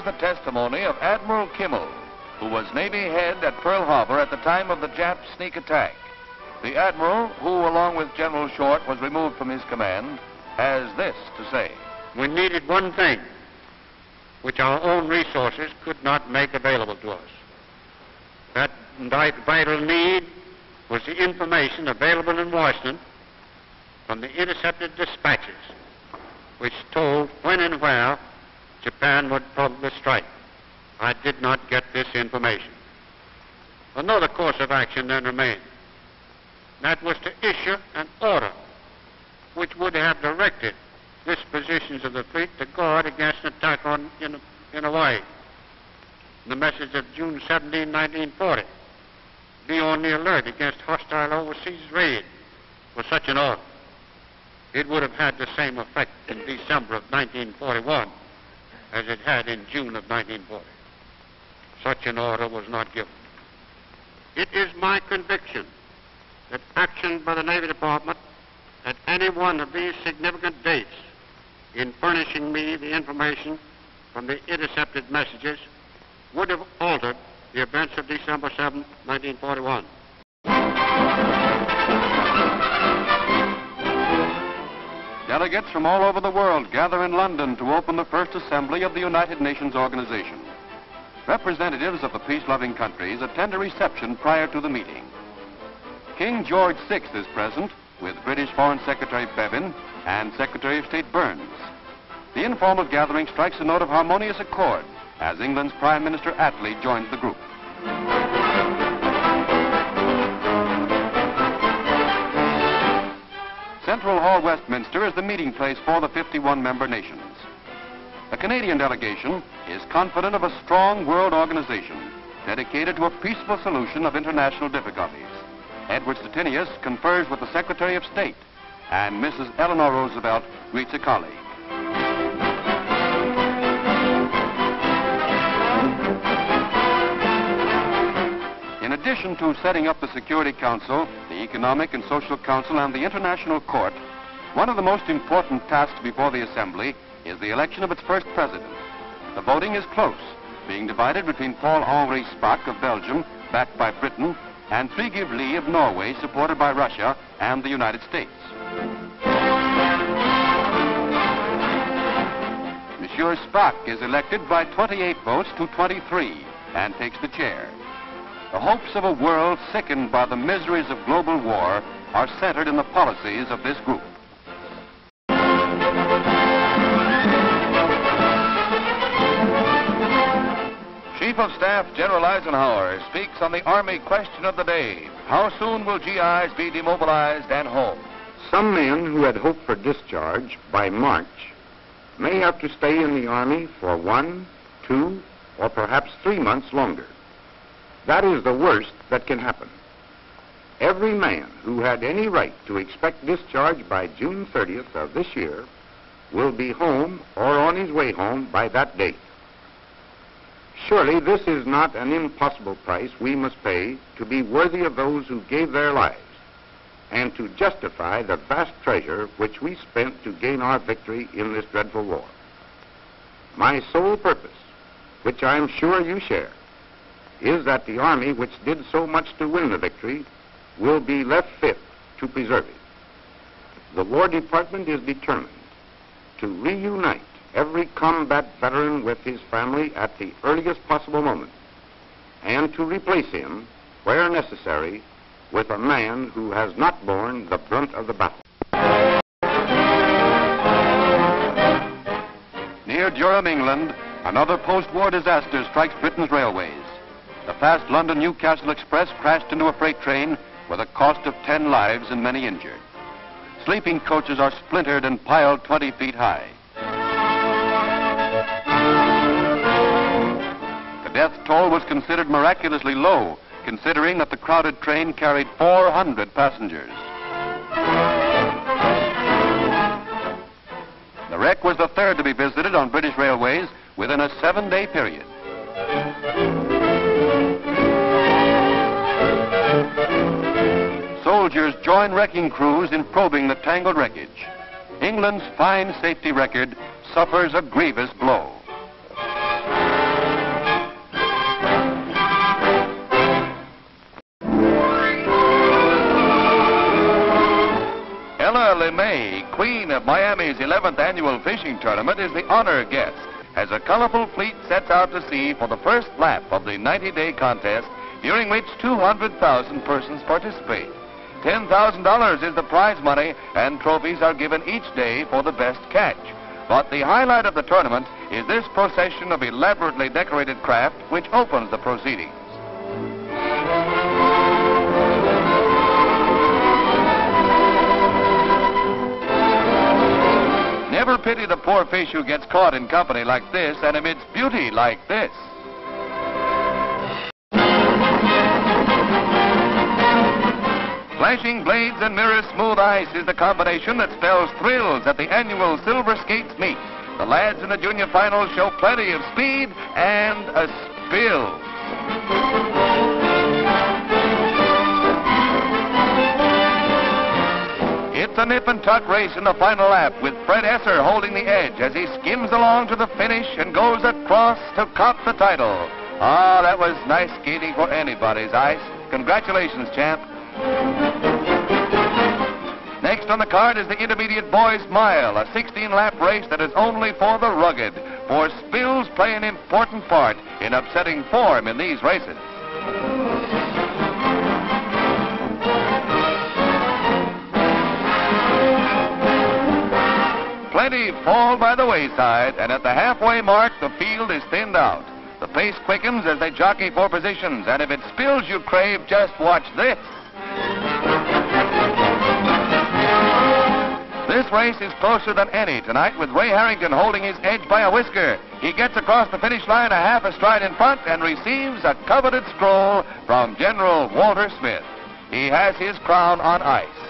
the testimony of Admiral Kimmel, who was Navy head at Pearl Harbor at the time of the Jap sneak attack. The Admiral, who along with General Short was removed from his command, has this to say. We needed one thing, which our own resources could not make available to us. That vital need was the information available in Washington from the intercepted dispatches, which told when and where Japan would probably strike. I did not get this information. Another course of action then remained. That was to issue an order which would have directed dispositions of the fleet to guard against an attack in Hawaii. The message of June 17, 1940. Be on the alert against hostile overseas raid was such an order. It would have had the same effect in December of 1941 as it had in June of 1940. Such an order was not given. It is my conviction that action by the Navy Department at any one of these significant dates in furnishing me the information from the intercepted messages would have altered the events of December 7, 1941. Delegates from all over the world gather in London to open the first assembly of the United Nations organization. Representatives of the peace-loving countries attend a reception prior to the meeting. King George VI is present with British Foreign Secretary Bevan and Secretary of State Burns. The informal gathering strikes a note of harmonious accord as England's Prime Minister Attlee joins the group. Central Hall, Westminster, is the meeting place for the 51-member nations. The Canadian delegation is confident of a strong world organization dedicated to a peaceful solution of international difficulties. Edward Stettinius confers with the Secretary of State, and Mrs. Eleanor Roosevelt greets a colleague. In addition to setting up the Security Council, the Economic and Social Council, and the International Court, one of the most important tasks before the Assembly is the election of its first president. The voting is close, being divided between Paul-Henri Spaak of Belgium, backed by Britain, and Frigyv Lie of Norway, supported by Russia and the United States. Monsieur Spaak is elected by 28 votes to 23 and takes the chair. The hopes of a world sickened by the miseries of global war are centered in the policies of this group. Chief of Staff General Eisenhower speaks on the Army question of the day. How soon will GIs be demobilized and home? Some men who had hoped for discharge by March may have to stay in the Army for 1, 2, or perhaps 3 months longer. That is the worst that can happen. Every man who had any right to expect discharge by June 30th of this year will be home or on his way home by that date. Surely this is not an impossible price we must pay to be worthy of those who gave their lives and to justify the vast treasure which we spent to gain our victory in this dreadful war. My sole purpose, which I am sure you share, is that the Army which did so much to win the victory will be left fit to preserve it. The War Department is determined to reunite every combat veteran with his family at the earliest possible moment and to replace him, where necessary, with a man who has not borne the brunt of the battle. Near Durham, England, another post-war disaster strikes Britain's railways. The fast London-Newcastle Express crashed into a freight train with a cost of 10 lives and many injured. Sleeping coaches are splintered and piled 20 feet high. The death toll was considered miraculously low, considering that the crowded train carried 400 passengers. The wreck was the third to be visited on British railways within a 7-day period. Soldiers join wrecking crews in probing the tangled wreckage. England's fine safety record suffers a grievous blow. Shirley May, queen of Miami's 11th annual fishing tournament, is the honor guest as a colorful fleet sets out to sea for the first lap of the 90-day contest, during which 200,000 persons participate. $10,000 is the prize money, and trophies are given each day for the best catch. But the highlight of the tournament is this procession of elaborately decorated craft which opens the proceedings. Never pity the poor fish who gets caught in company like this and amidst beauty like this. Flashing blades and mirror smooth ice is the combination that spells thrills at the annual Silver Skates meet. The lads in the junior finals show plenty of speed and a spill. It's a nip and tuck race in the final lap, with Fred Esser holding the edge as he skims along to the finish and goes across to cop the title. Ah, that was nice skating for anybody's ice. Congratulations, champ. Next on the card is the Intermediate Boys Mile, a 16-lap race that is only for the rugged, for spills play an important part in upsetting form in these races. Plenty fall by the wayside, and at the halfway mark, the field is thinned out. The pace quickens as they jockey for positions, and if it spills you crave, just watch this. This race is closer than any tonight, with Ray Harrington holding his edge by a whisker. He gets across the finish line a half a stride in front and receives a coveted scroll from General Walter Smith. He has his crown on ice.